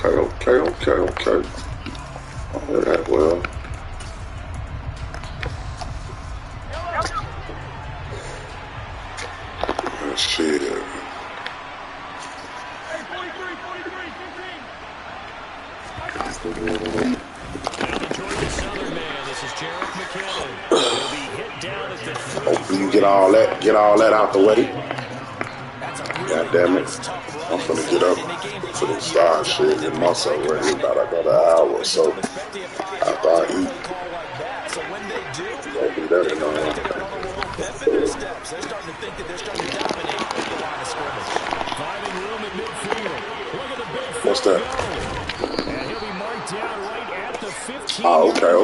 Okay. Oh, that well. Shit. Hopefully you get all that out the way. God damn it. I'm finna get up to the side shit and muscle ready about another hour or so after I eat. Don't be that in They're starting to think that they're starting to dominate at the line of scrimmage. Finding room at midfield. Look at the big what's that? And he'll be marked down right at the 15. Oh, okay.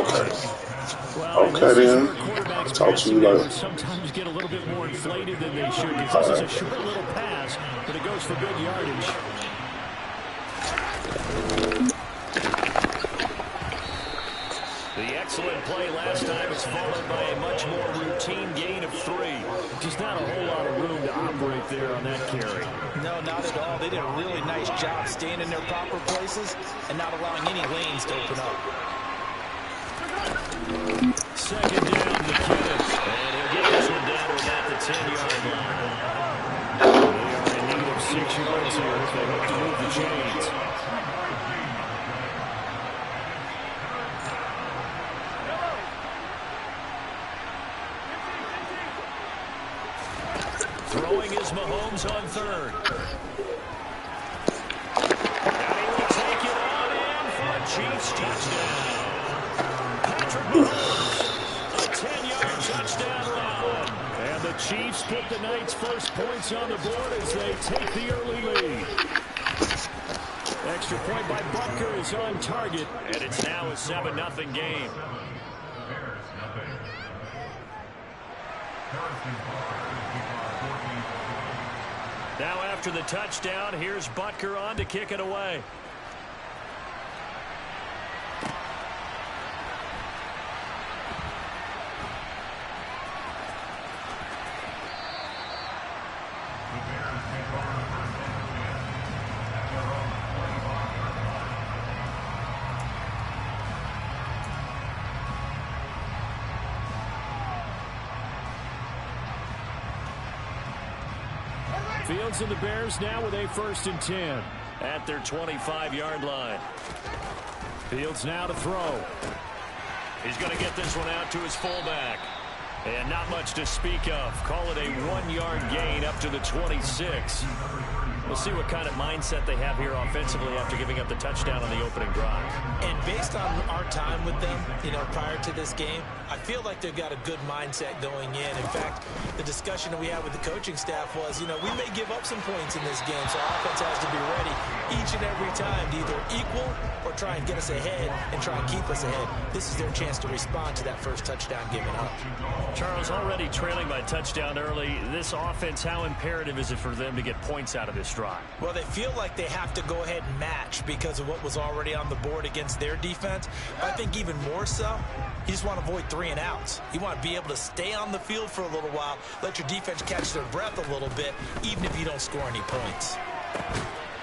Well, Okay then. Quarterbacks Talk to you later. sometimes get a little bit more inflated than they should because this is a short little pass, but it goes for good yardage. The excellent play last time is followed by a much more routine gain of 3. Just not a whole lot of room to operate there on that carry. No, not at all. They did a really nice job staying in their proper places and not allowing any lanes to open up. Second down, McKinnon. And he'll get this one down to about the 10-yard line. They are in need of 6 yards here if they hope to move the chains. Throwing is Mahomes on 3rd. And he will take it on in for a Chiefs touchdown. Patrick Mahomes, a 10-yard touchdown run. And the Chiefs put the night's first points on the board as they take the early lead. Extra point by Butker is on target. And it's now a 7-0 game. Now after the touchdown, here's Butker on to kick it away. Fields and the Bears now with a 1st and 10 at their 25-yard line. Fields now to throw. He's going to get this one out to his fullback. And not much to speak of. Call it a 1-yard gain up to the 26. We'll see what kind of mindset they have here offensively after giving up the touchdown on the opening drive. And based on our time with them, prior to this game, I feel like they've got a good mindset going in. In fact, the discussion that we had with the coaching staff was, we may give up some points in this game, so our offense has to be ready each and every time to either equal or try and get us ahead and try and keep us ahead. This is their chance to respond to that first touchdown given up. Charles, already trailing by touchdown early. This offense, how imperative is it for them to get points out of this drive? Well, they feel like they have to go ahead and match because of what was already on the board against their defense. But I think even more so, you just want to avoid 3 and outs. You want to be able to stay on the field for a little while, let your defense catch their breath a little bit, even if you don't score any points.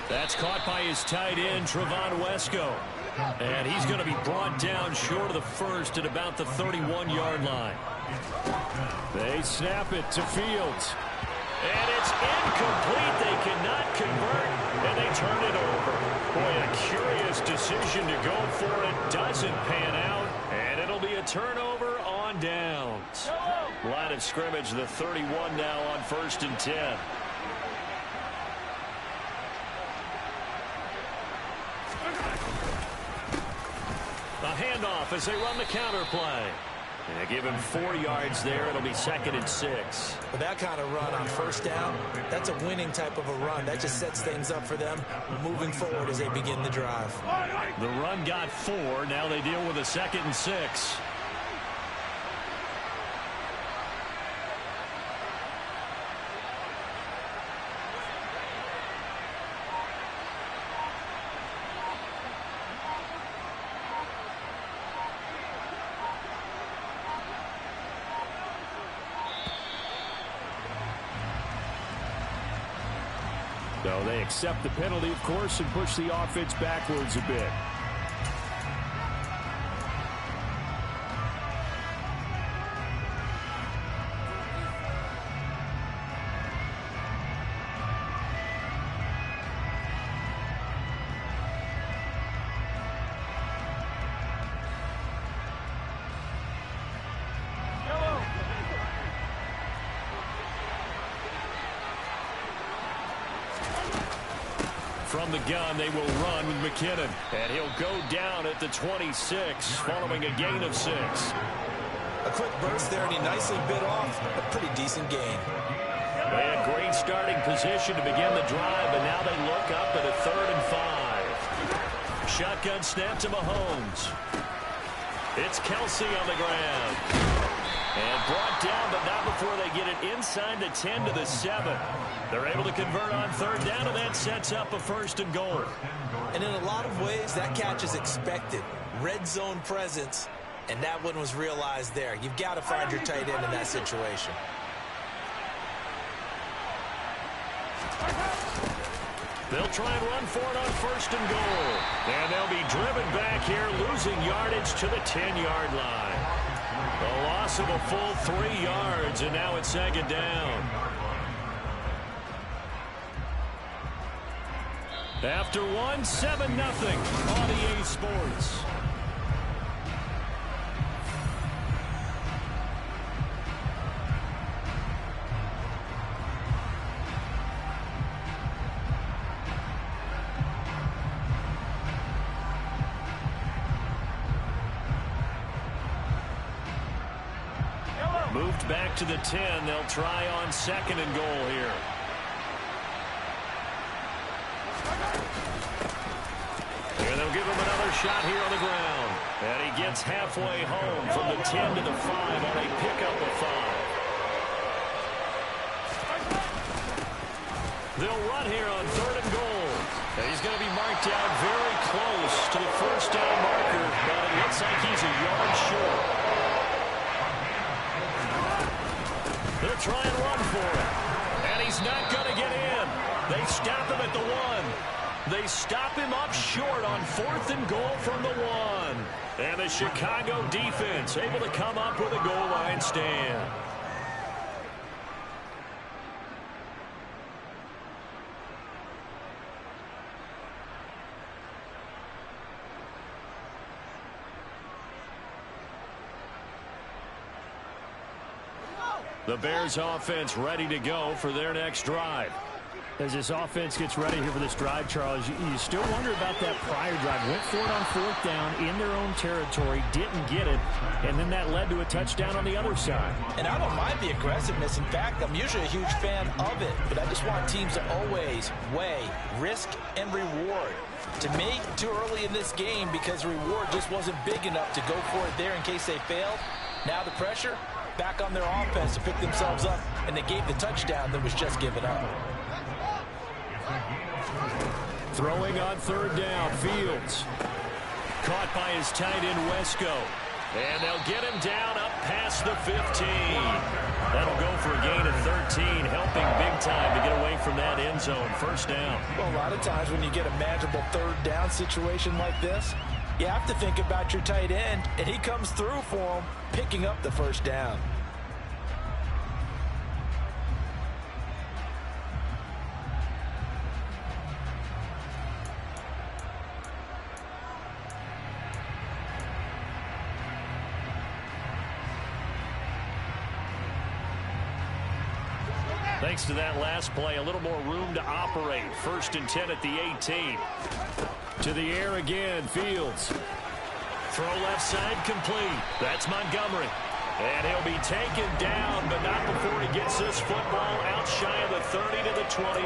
That's caught by his tight end, Trevon Wesco. And he's going to be brought down short of the first at about the 31-yard line. They snap it to Fields. And it's incomplete. They cannot convert, and they turn it over. Boy, a curious decision to go for it. Doesn't pan out, and it'll be a turnover on downs. Line of scrimmage, the 31 now on 1st and 10. A handoff as they run the counter play. And they give him 4 yards there. It'll be 2nd and 6. With that kind of run on 1st down, that's a winning type of a run. That just sets things up for them moving forward as they begin the drive. The run got 4. Now they deal with a 2nd and 6. So they accept the penalty, of course, and push the offense backwards a bit. From the gun, they will run with McKinnon. And he'll go down at the 26, following a gain of 6. A quick burst there, and he nicely bit off a pretty decent gain. They had great starting position to begin the drive, but now they look up at a 3rd and 5. Shotgun snap to Mahomes. It's Kelsey on the ground. And brought down, but not before they get it inside the 10 to the 7. They're able to convert on 3rd down, and that sets up a 1st and goal. And in a lot of ways, that catch is expected. Red zone presence, and that one was realized there. You've got to find your tight end in that situation. They'll try and run for it on 1st and goal. And they'll be driven back here, losing yardage to the 10-yard line. A loss of a full 3 yards, and now it's 2nd down. After 1, 7-0 on EA Sports. Moved back to the 10. They'll try on 2nd and goal here. And they'll give him another shot here on the ground. And he gets halfway home from the 10 to the 5 on a pickup of 5. They'll run here on 3rd and goal. And he's going to be marked down very close to the 1st down marker, but it looks like he's a yard short. They'll try and run for it. And he's not going to get in. They stop him at the 1. They stop him up short on 4th and goal from the 1. And the Chicago defense able to come up with a goal line stand. The Bears offense ready to go for their next drive. As this offense gets ready here for this drive, Charles, you still wonder about that prior drive. Went for it on 4th down in their own territory, didn't get it, and then that led to a touchdown on the other side. And I don't mind the aggressiveness. In fact, I'm usually a huge fan of it, but I just want teams to always weigh risk and reward. To me, too early in this game because the reward just wasn't big enough to go for it there in case they failed. Now the pressure back on their offense to pick themselves up, and they gave the touchdown that was just given up. Throwing on 3rd down, Fields. Caught by his tight end, Wesco. And they'll get him down up past the 15. That'll go for a gain of 13, helping big time to get away from that end zone. 1st down. Well, a lot of times when you get a manageable 3rd down situation like this, you have to think about your tight end, and he comes through for him, picking up the 1st down. Thanks to that last play, a little more room to operate. 1st and 10 at the 18. To the air again, Fields. Throw left side complete. That's Montgomery. And he'll be taken down, but not before he gets this football out shy of the 30 to the 29.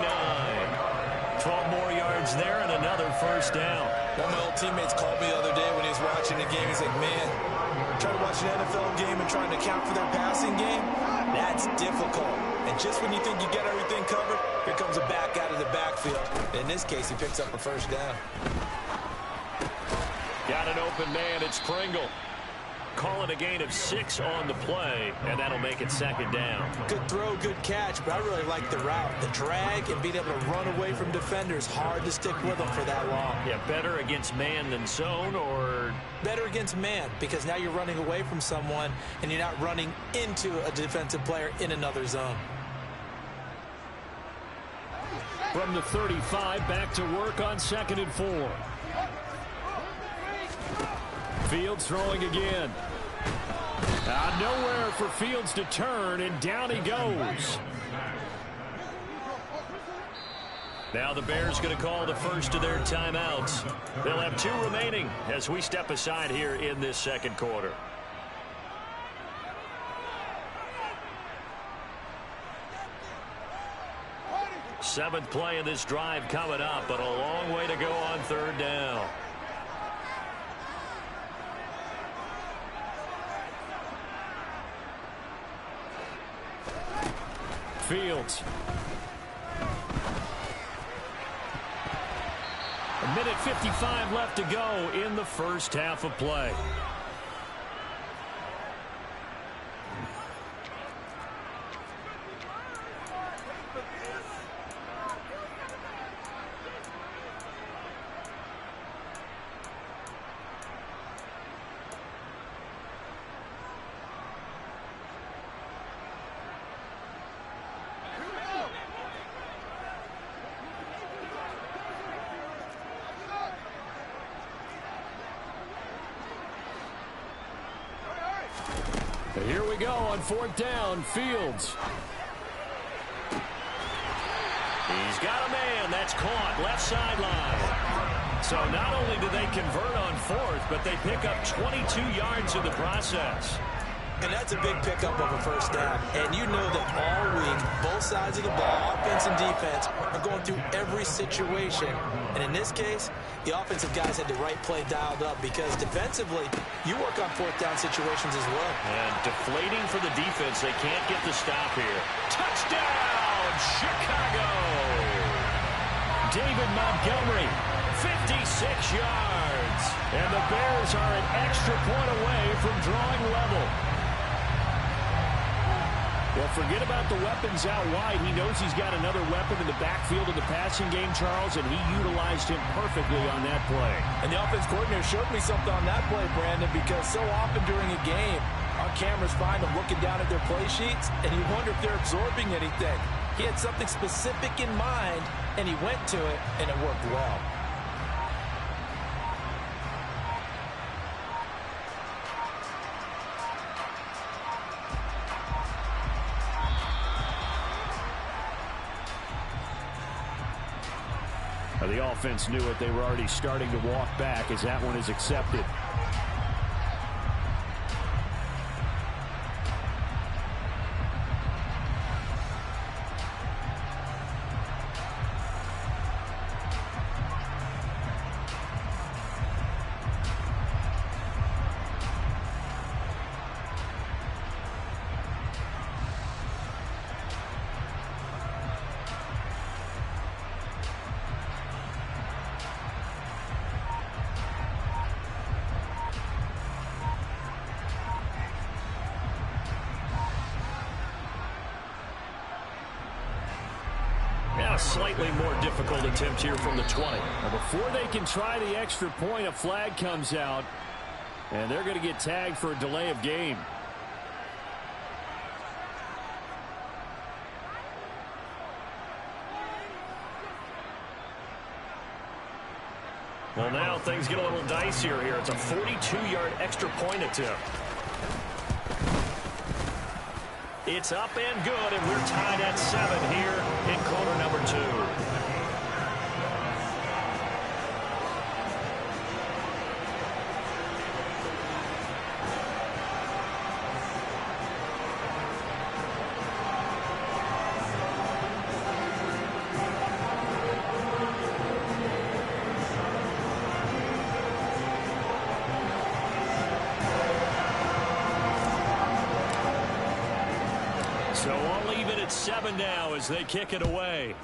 12 more yards there and another 1st down. One of my old teammates called me the other day when he was watching the game. He's like, man, trying to watch an NFL game and trying to account for their passing game, that's difficult. And just when you think you get everything covered, here comes a back out of the backfield. In this case, he picks up a 1st down. Got an open man. It's Pringle. Call it a gain of 6 on the play, and that'll make it 2nd down. Good throw, good catch, but I really like the route. The drag and being able to run away from defenders, hard to stick with them for that long. Yeah, better against man than zone, or? Better against man, because now you're running away from someone, and you're not running into a defensive player in another zone. From the 35, back to work on 2nd and 4. Fields throwing again. Nowhere for Fields to turn, and down he goes. Now the Bears going to call the first of their timeouts. They'll have 2 remaining as we step aside here in this 2nd quarter. Seventh play of this drive coming up, but a long way to go on 3rd down. Fields. A minute 55 left to go in the first half of play. Here we go on 4th down. Fields. He's got a man. That's caught. Left sideline. So not only do they convert on 4th, but they pick up 22 yards in the process. And that's a big pickup of a 1st down. And you know that all week, both sides of the ball, offense and defense, are going through every situation. And in this case, the offensive guys had the right play dialed up, because defensively, you work on 4th down situations as well. And deflating for the defense. They can't get the stop here. Touchdown, Chicago! David Montgomery, 56 yards. And the Bears are an extra point away from drawing level. Well, forget about the weapons out wide. He knows he's got another weapon in the backfield of the passing game, Charles, and he utilized him perfectly on that play. And the offense coordinator showed me something on that play, Brandon, because so often during a game, our cameras find them looking down at their play sheets, and you wonder if they're absorbing anything. He had something specific in mind, and he went to it, and it worked well. The offense knew it. They were already starting to walk back as that one is accepted. A slightly more difficult attempt here from the 20. Now before they can try the extra point, a flag comes out, and they're going to get tagged for a delay of game. Well, now things get a little dicier here. It's a 42-yard extra point attempt. It's up and good, and we're tied at 7 here in quarter number 2. So all even at 7 now as they kick it away.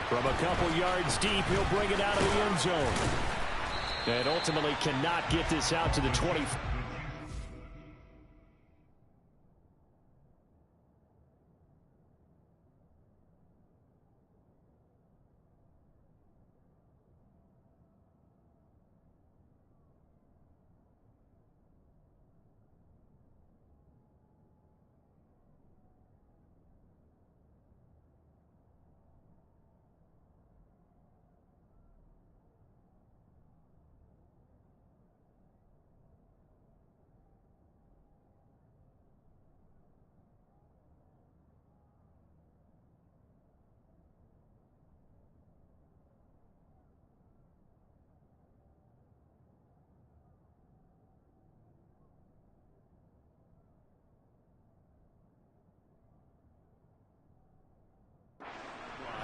From a couple yards deep, he'll bring it out of the end zone. And ultimately cannot get this out to the 20.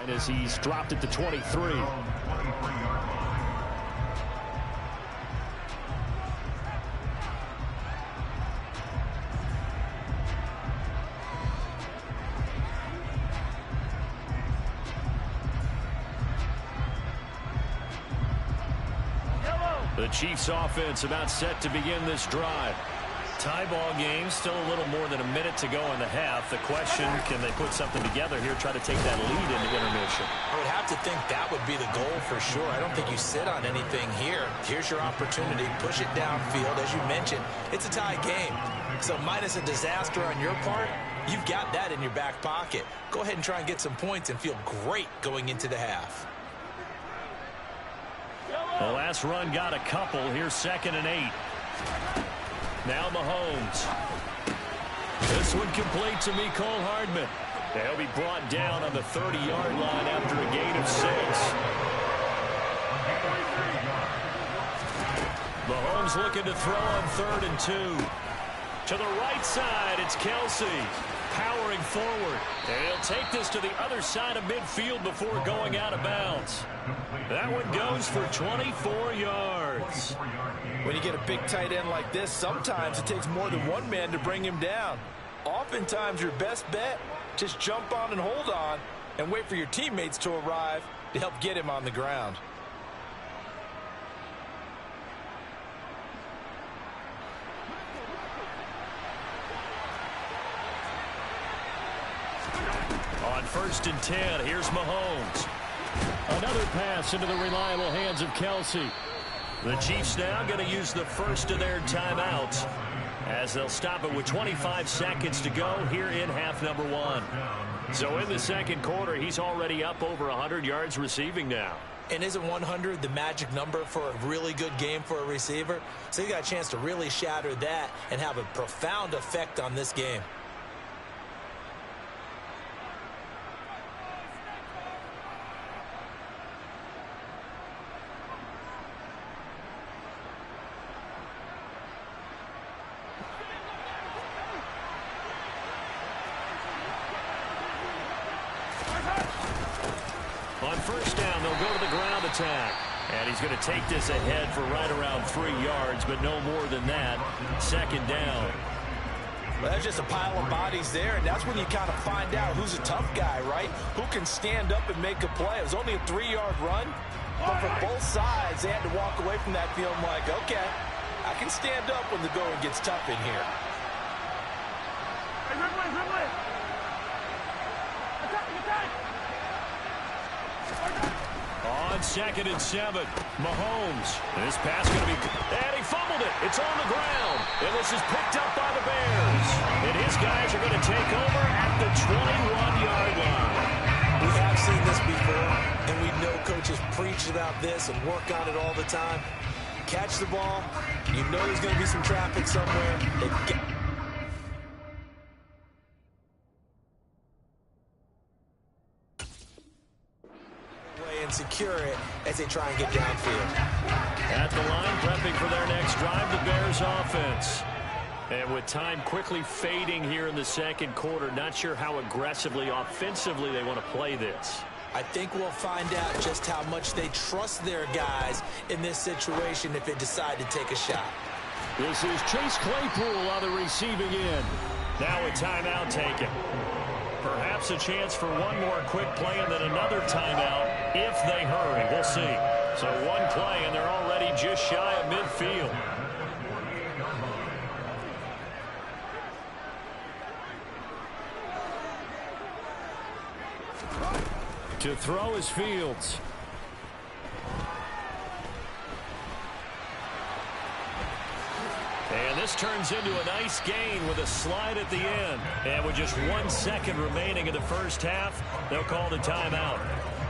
As he's dropped it to 23. The Chiefs offense about set to begin this drive. Tie ball game, still a little more than a minute to go in the half. The question, can they put something together here, try to take that lead into intermission? I would have to think that would be the goal for sure. I don't think you sit on anything here. Here's your opportunity. Push it downfield. As you mentioned, it's a tie game. So minus a disaster on your part, you've got that in your back pocket. Go ahead and try and get some points and feel great going into the half. The last run got a couple. Here's 2nd and 8. Now Mahomes. This one complete to Mecole Hardman. They'll be brought down on the 30-yard line after a gain of 6. Mahomes looking to throw on 3rd and 2. To the right side, it's Kelsey. Powering forward. And he'll take this to the other side of midfield before going out of bounds. That one goes for 24 yards. When you get a big tight end like this, sometimes it takes more than one man to bring him down. Oftentimes, your best bet, just jump on and hold on and wait for your teammates to arrive to help get him on the ground. On 1st and 10, here's Mahomes. Another pass into the reliable hands of Kelsey. The Chiefs now going to use the first of their timeouts as they'll stop it with 25 seconds to go here in half number 1. So in the second quarter, he's already up over 100 yards receiving now. And isn't 100 the magic number for a really good game for a receiver? So you got a chance to really shatter that and have a profound effect on this game. On 1st down, they'll go to the ground attack. And he's going to take this ahead for right around 3 yards, but no more than that. 2nd down. Well, that's just a pile of bodies there, and that's when you kind of find out who's a tough guy, right? Who can stand up and make a play. It was only a 3-yard run, but for both sides, they had to walk away from that feeling like, okay, I can stand up when the going gets tough in here. On 2nd and 7, Mahomes. This pass going to be... And he fumbled it. It's on the ground. And this is picked up by the Bears. And his guys are going to take over at the 21-yard line. We have seen this before, and we know coaches preach about this and work on it all the time. Catch the ball. You know there's going to be some traffic somewhere. And secure it as they try and get downfield. At the line, prepping for their next drive, the Bears offense. And with time quickly fading here in the second quarter, not sure how aggressively, offensively they want to play this. I think we'll find out just how much they trust their guys in this situation if they decide to take a shot. This is Chase Claypool on the receiving end. Now a timeout taken. Perhaps a chance for one more quick play and then another timeout if they hurry. We'll see. So one play, and they're already just shy of midfield. To throw is Fields. And this turns into a nice gain with a slide at the end. And with just 1 second remaining in the first half, they'll call the timeout.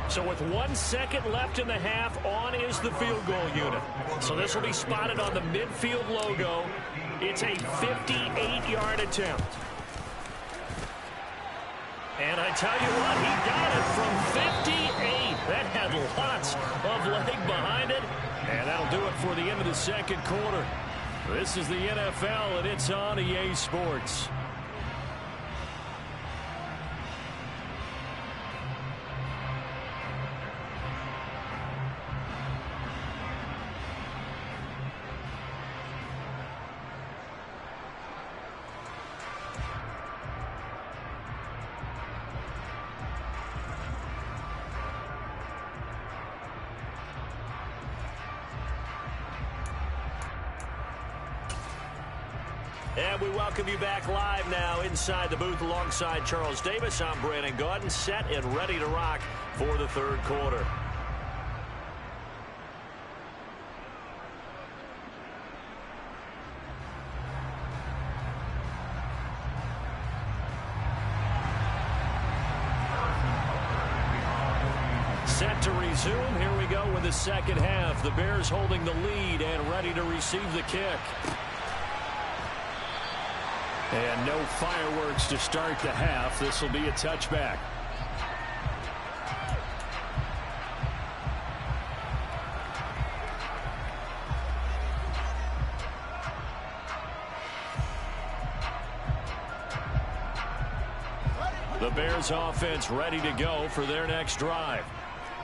So with 1 second left in the half, on is the field goal unit. So this will be spotted on the midfield logo. It's a 58-yard attempt. And I tell you what, he got it from 58. That had lots of leg behind it. And that'll do it for the end of the second quarter. This is the NFL, and it's on EA Sports. And we welcome you back live now inside the booth alongside Charles Davis. I'm Brandon Gaudin, set and ready to rock for the third quarter. Set to resume. Here we go with the second half. The Bears holding the lead and ready to receive the kick. And no fireworks to start the half. This will be a touchback. The Bears offense ready to go for their next drive.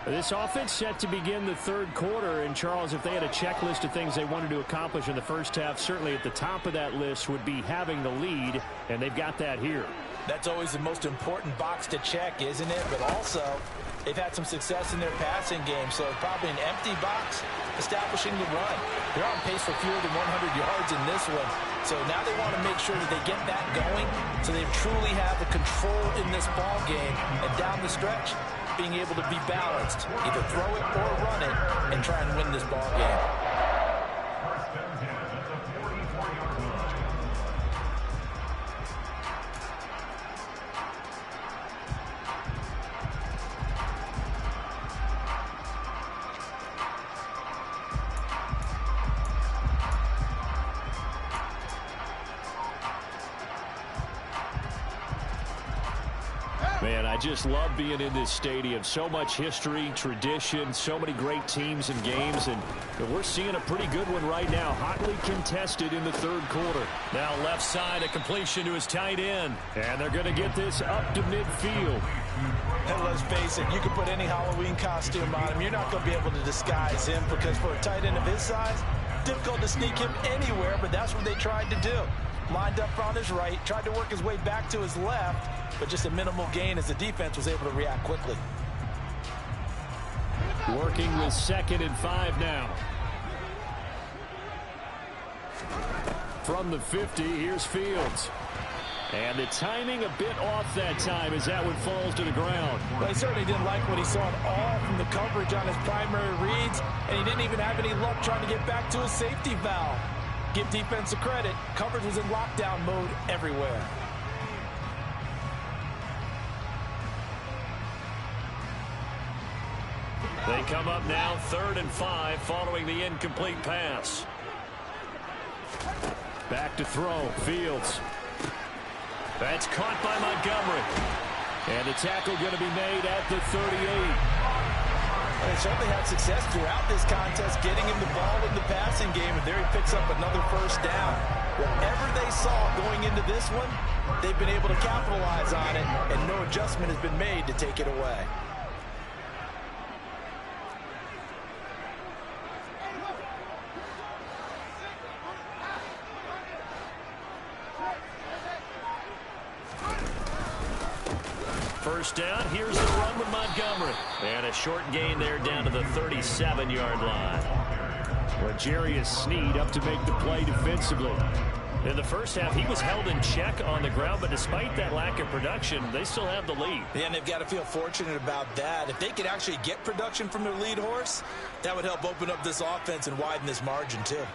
This offense set to begin the third quarter. And, Charles, if they had a checklist of things they wanted to accomplish in the first half, certainly at the top of that list would be having the lead, and they've got that here. That's always the most important box to check, isn't it? But also, they've had some success in their passing game, so probably an empty box establishing the run. They're on pace for fewer than 100 yards in this one. So now they want to make sure that they get that going so they truly have the control in this ball game. And down the stretch, being able to be balanced, either throw it or run it, and try and win this ball game. Man, I just love being in this stadium. So much history, tradition, so many great teams and games, and we're seeing a pretty good one right now. Hotly contested in the third quarter. Now left side, a completion to his tight end, and they're going to get this up to midfield. And let's face it, you can put any Halloween costume on him. You're not going to be able to disguise him because for a tight end of his size, difficult to sneak him anywhere, but that's what they tried to do. Lined up on his right, tried to work his way back to his left, but just a minimal gain as the defense was able to react quickly. Working with 2nd and 5 now. From the 50, here's Fields. And the timing a bit off that time as that one falls to the ground. Well, he certainly didn't like what he saw at all from the coverage on his primary reads, and he didn't even have any luck trying to get back to his safety valve. Give defense a credit. Coverage was in lockdown mode everywhere. They come up now 3rd and 5 following the incomplete pass. Back to throw. Fields. That's caught by Montgomery. And the tackle going to be made at the 38. They certainly had success throughout this contest getting him the ball in the passing game, and there he picks up another first down. Whatever they saw going into this one, they've been able to capitalize on it, and no adjustment has been made to take it away. first down. Here's the run with Montgomery. And a short gain there down to the 37-yard line. L'Jarius Sneed up to make the play defensively. In the first half, he was held in check on the ground, but despite that lack of production, they still have the lead. Yeah, and they've got to feel fortunate about that. If they could actually get production from their lead horse, that would help open up this offense and widen this margin too.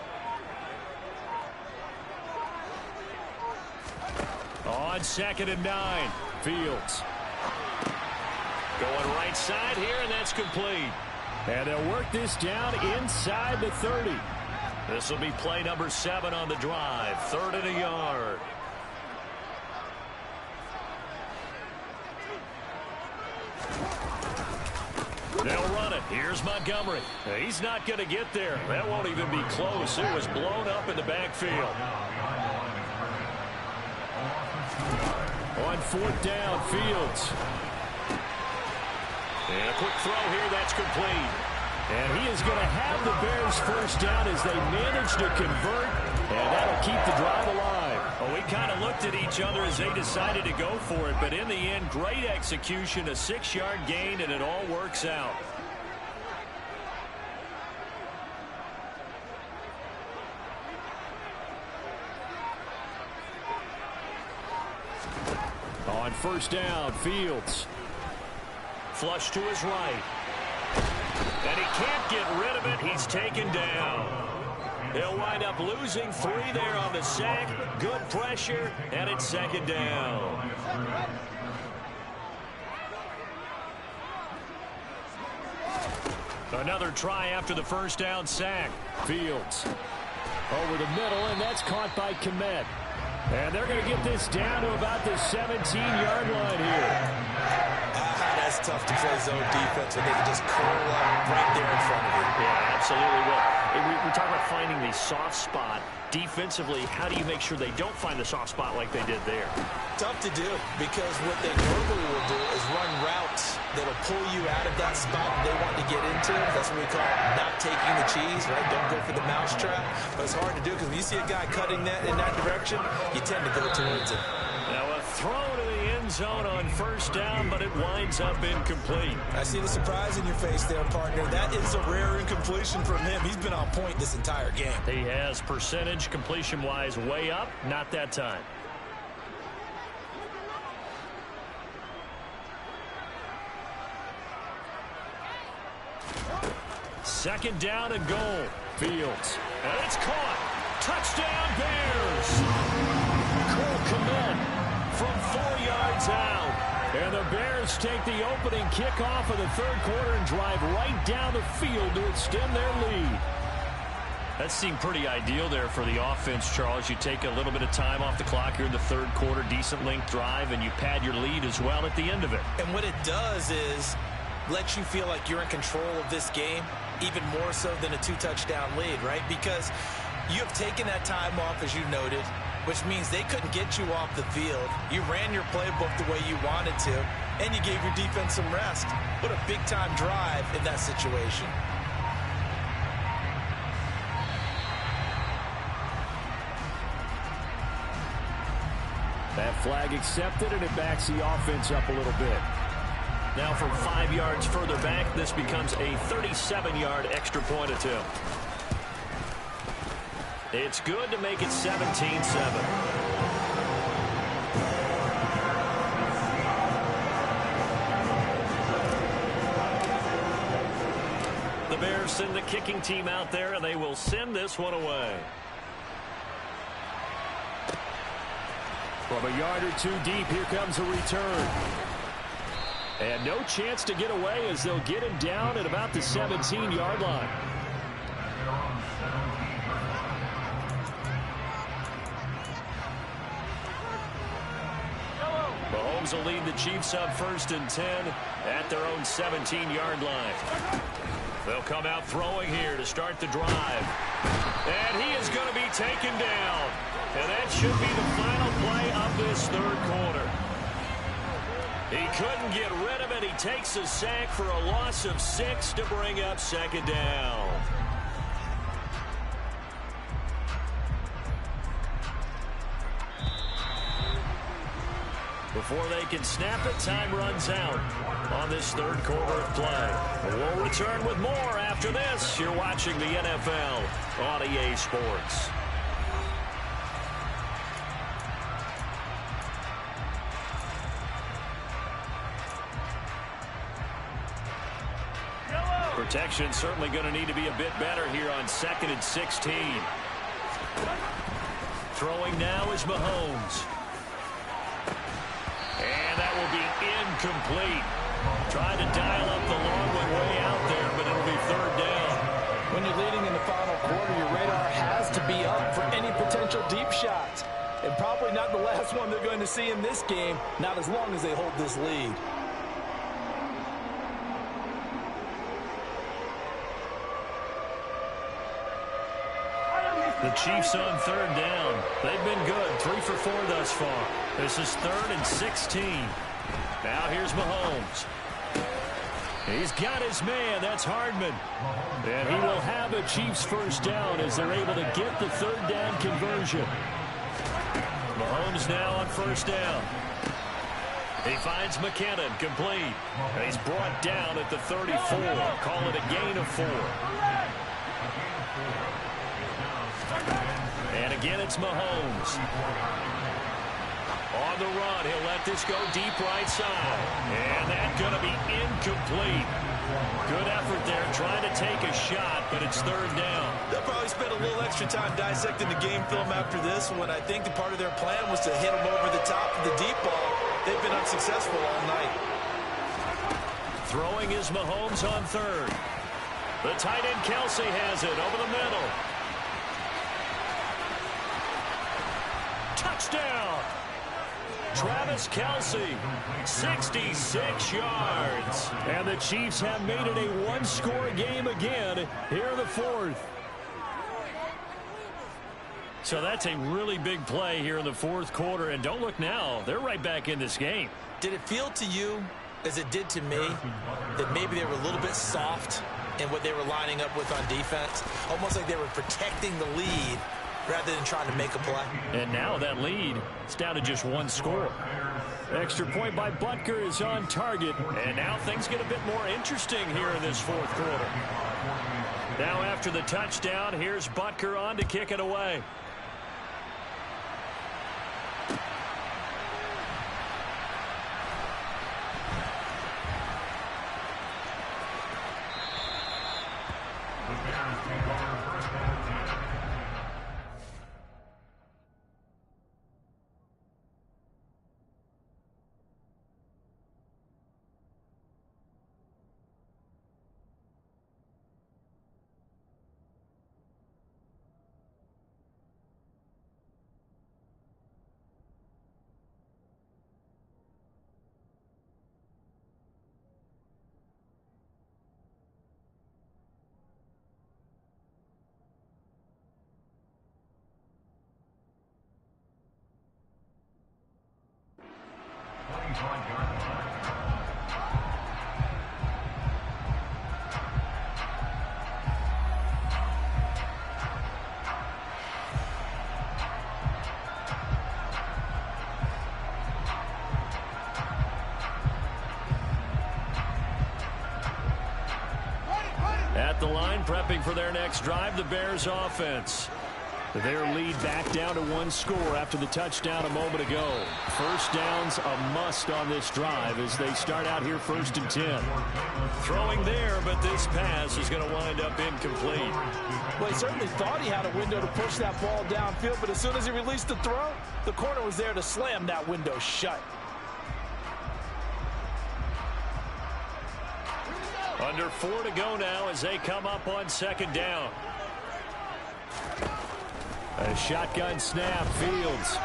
On 2nd and 9, Fields. Going right side here, and that's complete. And they'll work this down inside the 30. This will be play number 7 on the drive. 3rd and a yard. They'll run it. Here's Montgomery. He's not going to get there. That won't even be close. It was blown up in the backfield. On 4th down, Fields. And a quick throw here. That's complete. And he is going to have the Bears first down as they manage to convert, and that'll keep the drive alive. Well, we kind of looked at each other as they decided to go for it, but in the end, great execution, a 6-yard gain, and it all works out. On 1st down, Fields. Flush to his right. And he can't get rid of it. He's taken down. He'll wind up losing 3 there on the sack. Good pressure, and it's 2nd down. Another try after the first down sack. Fields over the middle, and that's caught by Kmet. And they're going to get this down to about the 17-yard line here. That's tough to play zone defense when they can just curl up right there in front of you. Yeah, absolutely. Well, we talk about finding the soft spot. Defensively, how do you make sure they don't find the soft spot like they did there? Tough to do, because what they normally will do is run routes that'll pull you out of that spot they want to get into. That's what we call not taking the cheese, right? Don't go for the mousetrap. But it's hard to do because when you see a guy cutting that in that direction, you tend to go towards it. Now a throw to the end zone on first down, but it winds up incomplete. I see the surprise in your face there, partner. That is a rare incompletion from him. He's been on point this entire game. He has percentage completion-wise way up, not that time. Second down and goal. Fields. And it's caught. Touchdown, Bears. Cole Kmet from 4 yards out. And the Bears take the opening kickoff of the 3rd quarter and drive right down the field to extend their lead. That seemed pretty ideal there for the offense, Charles. You take a little bit of time off the clock here in the 3rd quarter, decent length drive, and you pad your lead as well at the end of it. And what it does is lets you feel like you're in control of this game, even more so than a 2-touchdown lead, right? Because you have taken that time off, as you noted, which means they couldn't get you off the field. You ran your playbook the way you wanted to, and you gave your defense some rest. What a big-time drive in that situation. That flag accepted, and it backs the offense up a little bit. Now from 5 yards further back, this becomes a 37-yard extra point attempt. It's good to make it 17-7. The Bears send the kicking team out there, and they will send this one away. From a yard or 2 deep, here comes a return. And no chance to get away as they'll get him down at about the 17-yard line. Mahomes will lead the Chiefs up 1st and 10 at their own 17-yard line. They'll come out throwing here to start the drive. And he is going to be taken down. And that should be the final play of this 3rd quarter. He couldn't get rid of it. He takes a sack for a loss of 6 to bring up 2nd down. before they can snap it. Time runs out on this third quarter of play. We'll return with more after this. You're watching the NFL on EA Sports. Protection certainly going to need to be a bit better here on 2nd and 16. Throwing now is Mahomes. And that will be incomplete. Trying to dial up the long one way out there, but it'll be third down. When you're leading in the final quarter, your radar has to be up for any potential deep shots. And probably not the last one they're going to see in this game, not as long as they hold this lead. The Chiefs on third down. They've been good. 3 for 4 thus far. This is 3rd and 16. Now here's Mahomes. He's got his man. That's Hardman. And he will have a Chiefs first down as they're able to get the third down conversion. Mahomes now on first down. He finds McKinnon complete. And he's brought down at the 34. Call it a gain of 4. And again, it's Mahomes. On the run, he'll let this go deep right side. And that's going to be incomplete. Good effort there, trying to take a shot, but it's third down. They'll probably spend a little extra time dissecting the game film after this one. I think the part of their plan was to hit him over the top of the deep ball. They've been unsuccessful all night. Throwing is Mahomes on third. The tight end Kelsey has it over the middle. Touchdown! Travis Kelsey, 66 yards. And the Chiefs have made it a one-score game again here in the fourth. So that's a really big play here in the fourth quarter. And don't look now, they're right back in this game. Did it feel to you, as it did to me, that maybe they were a little bit soft in what they were lining up with on defense? Almost like they were protecting the lead rather than trying to make a play. And now that lead is down to just one score. Extra point by Butker is on target. And now things get a bit more interesting here in this fourth quarter. Now after the touchdown, here's Butker on to kick it away. At the line, prepping for their next drive, the Bears offense. Their lead back down to one score after the touchdown a moment ago. First down's a must on this drive as they start out here 1st and 10. Throwing there, but this pass is going to wind up incomplete. Well, he certainly thought he had a window to push that ball downfield, but as soon as he released the throw, the corner was there to slam that window shut. Under 4 to go now as they come up on 2nd down. A shotgun snap, Fields.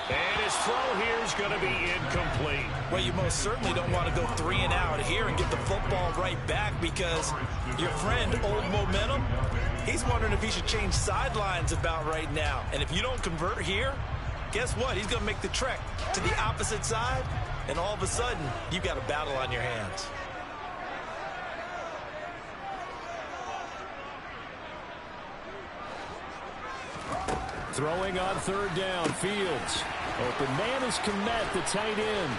And his throw here is going to be incomplete. Well, you most certainly don't want to go 3 and out here and get the football right back because your friend, Old Momentum, he's wondering if he should change sidelines about right now. And if you don't convert here, guess what? He's going to make the trek to the opposite side, and all of a sudden, you've got a battle on your hands. Throwing on third down, Fields. Open man is Kmet, the tight end.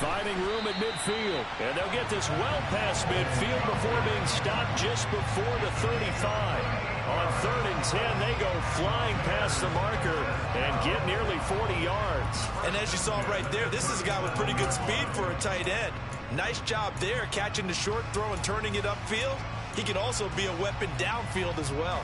Finding room at midfield. And they'll get this well past midfield before being stopped just before the 35. On 3rd and 10, they go flying past the marker and get nearly 40 yards. And as you saw right there, this is a guy with pretty good speed for a tight end. Nice job there, catching the short throw and turning it upfield. He can also be a weapon downfield as well.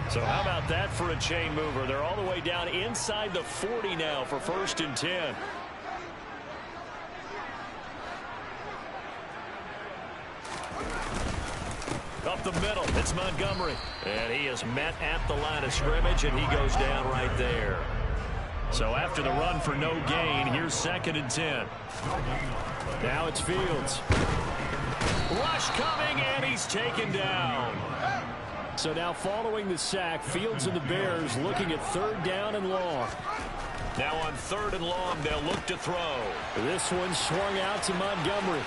So how about that for a chain mover? They're all the way down inside the 40 now for 1st and 10. Up the middle, it's Montgomery. And he is met at the line of scrimmage, and he goes down right there. So after the run for no gain, here's 2nd and 10. Now it's Fields. Rush coming, and he's taken down. So now following the sack, Fields and the Bears looking at 3rd down and long. Now on 3rd and long, they'll look to throw. This one swung out to Montgomery.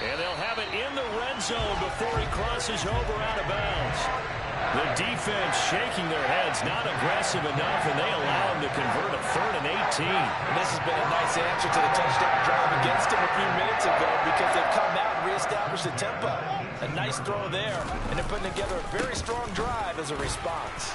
And they'll have it in the red zone before he crosses over out of bounds. The defense shaking their heads, not aggressive enough, and they allow him to convert a 3rd and 18. And this has been a nice answer to the touchdown drive against him a few minutes ago because they've come out and reestablished the tempo. A nice throw there, and they're putting together a very strong drive as a response.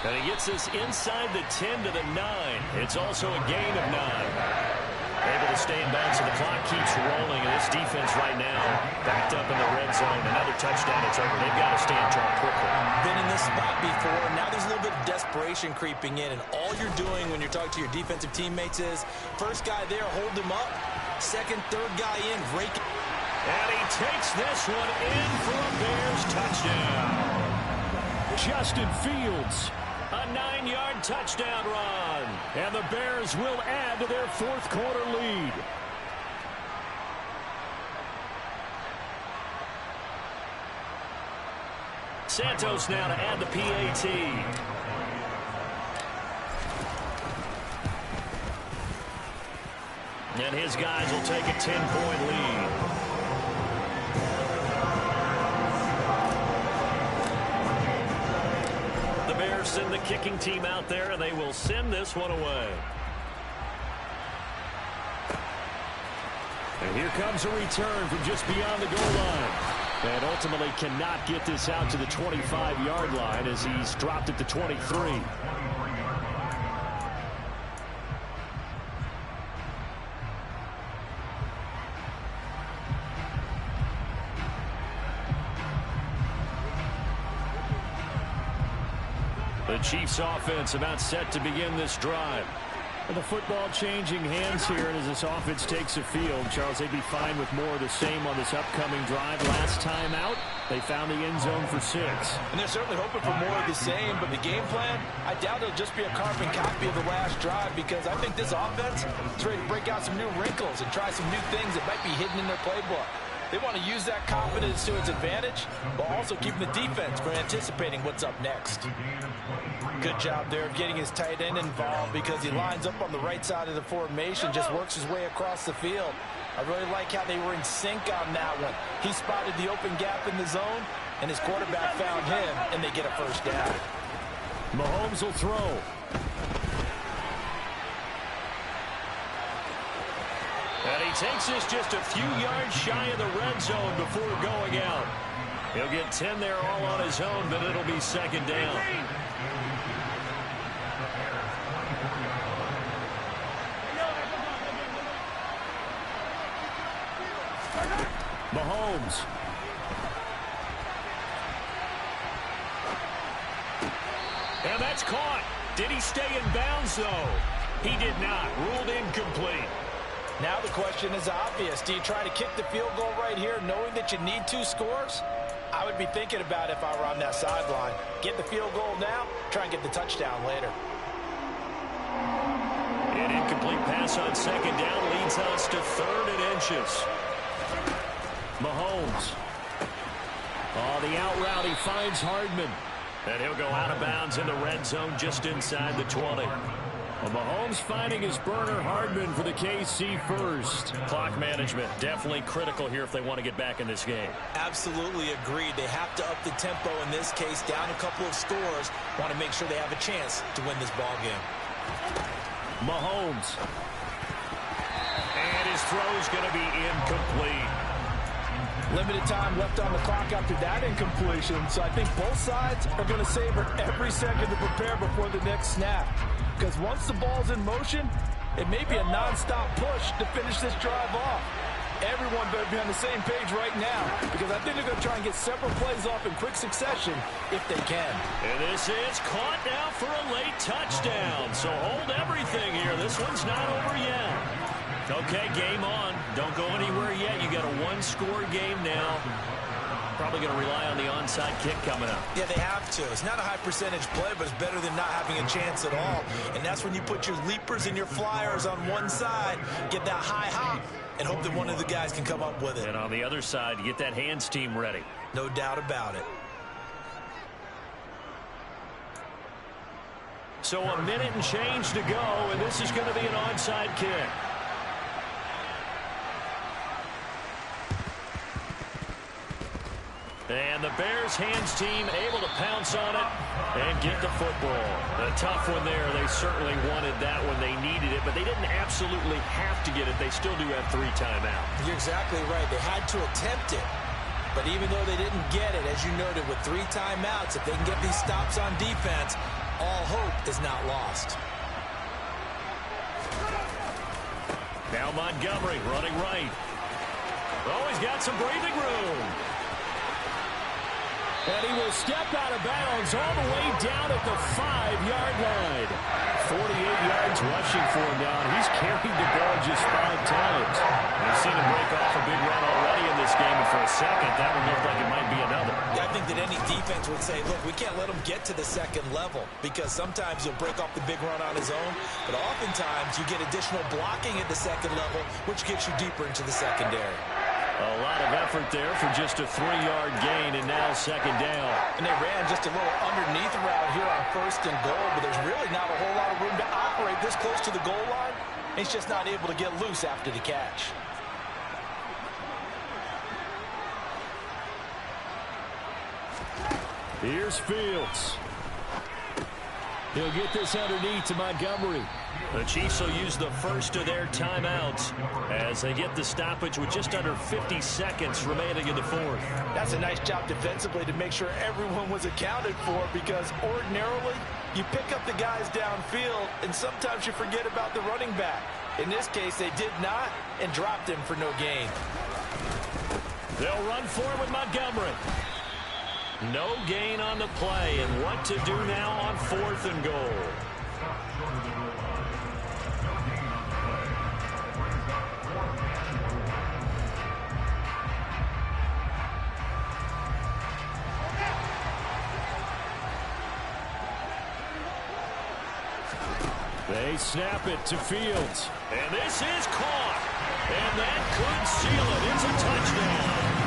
And he gets us inside the 10 to the 9. It's also a gain of 9. Able to stay in bounds, and the clock keeps rolling. And this defense right now backed up in the red zone. Another touchdown, it's over. They've got to stay in charge quickly. Been in this spot before. Now there's a little bit of desperation creeping in. And all you're doing when you're talking to your defensive teammates is, first guy there, hold him up. Second, third guy in, rake it. And he takes this one in for a Bears touchdown. Justin Fields. A 9-yard touchdown run. And the Bears will add to their 4th quarter lead. Santos now to add the PAT. And his guys will take a 10-point lead. Send the kicking team out there, and they will send this one away. And here comes a return from just beyond the goal line. And ultimately cannot get this out to the 25-yard line as he's dropped at the 23. The Chiefs offense about set to begin this drive. And the football changing hands here, and as this offense takes the field, Charles, they'd be fine with more of the same on this upcoming drive. Last time out, they found the end zone for 6. And they're certainly hoping for more of the same, but the game plan, I doubt it'll just be a carbon copy of the last drive because I think this offense is ready to break out some new wrinkles and try some new things that might be hidden in their playbook. They want to use that confidence to its advantage, while also keeping the defense from anticipating what's up next. Good job there of getting his tight end involved because he lines up on the right side of the formation, just works his way across the field. I really like how they were in sync on that one. He spotted the open gap in the zone, and his quarterback found him, and they get a 1st down. Mahomes will throw. And he takes this just a few yards shy of the red zone before going out. He'll get 10 there all on his own, but it'll be 2nd down. Mahomes. And that's caught. Did he stay in bounds, though? He did not. Ruled incomplete. Now the question is obvious. Do you try to kick the field goal right here knowing that you need 2 scores? I would be thinking about it if I were on that sideline. Get the field goal now, try and get the touchdown later. An incomplete pass on 2nd down leads us to 3rd and inches. Mahomes. Oh, the out route, he finds Hardman. And he'll go out of bounds in the red zone just inside the 20. Well, Mahomes finding his burner, Hardman for the KC first. Clock management, definitely critical here if they want to get back in this game. Absolutely agreed. They have to up the tempo in this case, down a couple of scores. Want to make sure they have a chance to win this ball game. Mahomes. And his throw's going to be incomplete. Limited time left on the clock after that incompletion, so I think both sides are going to savor every second to prepare before the next snap. Because once the ball's in motion, it may be a non-stop push to finish this drive off. Everyone better be on the same page right now, because I think they're going to try and get several plays off in quick succession if they can. And this is caught now for a late touchdown. So hold everything here. This one's not over yet. Okay, game on. Don't go anywhere yet. You got a one-score game now. Probably going to rely on the onside kick coming up. Yeah, they have to. It's not a high percentage play, but it's better than not having a chance at all. And that's when you put your leapers and your flyers on one side, get that high hop, and hope that one of the guys can come up with it. And on the other side, you get that hands team ready. No doubt about it. So a minute and change to go, and this is going to be an onside kick. And the Bears hands team able to pounce on it and get the football. A tough one there. They certainly wanted that when they needed it, but they didn't absolutely have to get it. They still do have 3 timeouts. You're exactly right. They had to attempt it. But even though they didn't get it, as you noted, with 3 timeouts, if they can get these stops on defense, all hope is not lost. Now Montgomery running right. Oh, he's got some breathing room. And he will step out of bounds all the way down at the 5-yard line. 48 yards rushing for him now. He's carried the ball just 5 times. We've seen him break off a big run already in this game, and for a second, that would look like it might be another. Yeah, I think that any defense would say, look, we can't let him get to the second level, because sometimes he'll break off the big run on his own, but oftentimes you get additional blocking at the second level, which gets you deeper into the secondary. A lot of effort there for just a 3-yard gain, and now second down. And they ran just a little underneath route here on 1st and goal, but there's really not a whole lot of room to operate this close to the goal line. He's just not able to get loose after the catch. Here's Fields. He'll get this underneath to Montgomery. The Chiefs will use the first of their timeouts as they get the stoppage with just under 50 seconds remaining in the 4th. That's a nice job defensively to make sure everyone was accounted for, because ordinarily you pick up the guys downfield and sometimes you forget about the running back. In this case, they did not and dropped him for no gain. They'll run for it with Montgomery. No gain on the play, and what to do now on 4th and goal. They snap it to Fields. And this is caught. And that could seal it. It's a touchdown.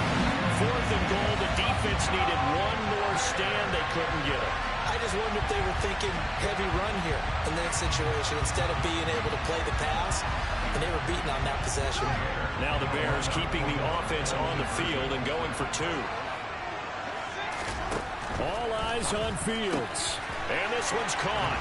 4th and goal. The defense needed one more stand. They couldn't get it. I just wonder if they were thinking heavy run here in that situation instead of being able to play the pass, and they were beaten on that possession. Now the Bears keeping the offense on the field and going for 2. All eyes on Fields. And this one's caught.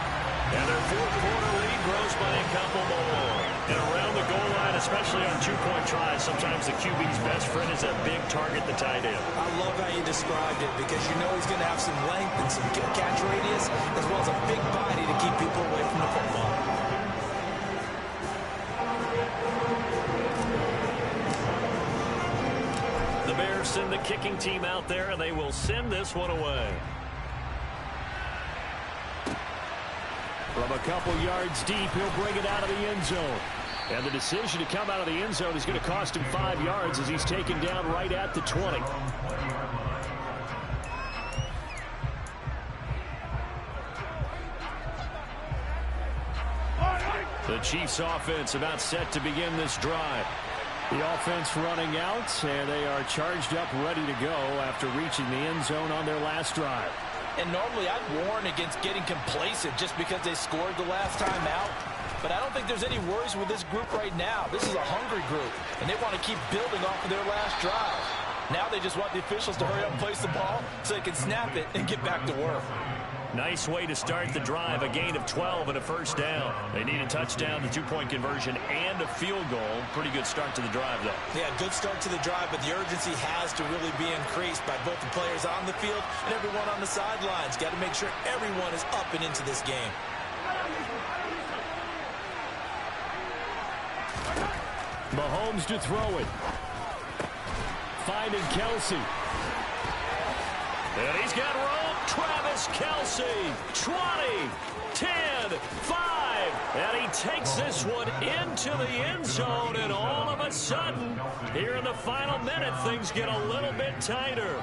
And their 4th-quarter lead grows by a couple more. And around the goal line, especially on 2-point tries, sometimes the QB's best friend is a big target, the tight end. I love how you described it, because you know he's going to have some length and some catch radius, as well as a big body to keep people away from the football. The Bears send the kicking team out there, and they will send this one away. From a couple yards deep, he'll bring it out of the end zone. And the decision to come out of the end zone is going to cost him 5 yards as he's taken down right at the 20. The Chiefs offense about set to begin this drive. The offense running out, and they are charged up, ready to go after reaching the end zone on their last drive. And normally I'd warn against getting complacent just because they scored the last time out. But I don't think there's any worries with this group right now. This is a hungry group, and they want to keep building off of their last drive. Now they just want the officials to hurry up and place the ball so they can snap it and get back to work. Nice way to start the drive, a gain of 12 and a first down. They need a touchdown, the two-point conversion, and a field goal. Pretty good start to the drive, though. Yeah, good start to the drive, but the urgency has to really be increased by both the players on the field and everyone on the sidelines. Got to make sure everyone is up and into this game. Mahomes to throw it. Finding Kelsey. And he's got room. Travis Kelsey, 20, 10, 5. And he takes this one into the end zone. And all of a sudden, here in the final minute, things get a little bit tighter.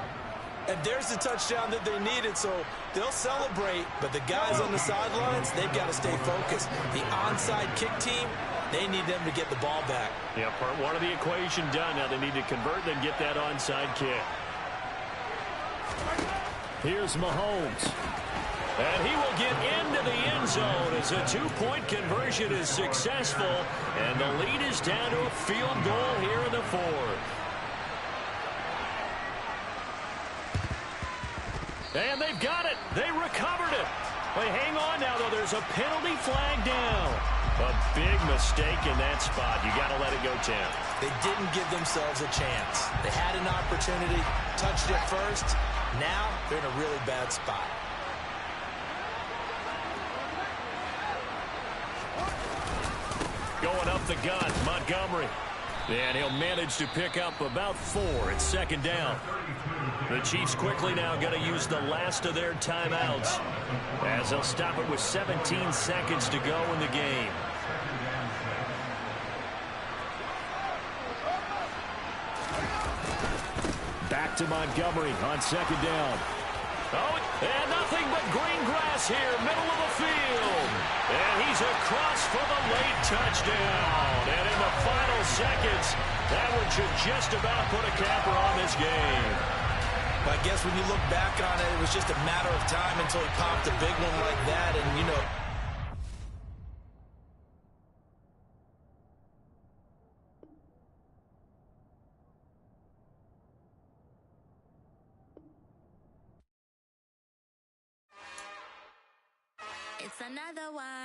And there's the touchdown that they needed, so they'll celebrate. But the guys on the sidelines, they've got to stay focused. The onside kick team, they need them to get the ball back. Yeah, part one of the equation done. Now they need to convert and get that onside kick. Here's Mahomes. And he will get into the end zone as a two-point conversion is successful. And the lead is down to a field goal here in the fourth. And they've got it. They recovered it. They hang on now, though. There's a penalty flag down. A big mistake in that spot. You got to let it go, Tim. They didn't give themselves a chance. They had an opportunity, touched it first. Now they're in a really bad spot. Going up the gut, Montgomery. And he'll manage to pick up about 4 at second down. The Chiefs quickly now going to use the last of their timeouts as they'll stop it with 17 seconds to go in the game. Back to Montgomery on second down. Oh, and nothing but green grass here, middle of the field. And he's across for the late touchdown. And in the final seconds, that one should just about put a capper on this game. But I guess when you look back on it, it was just a matter of time until he popped a big one like that. And, you know, it's another one.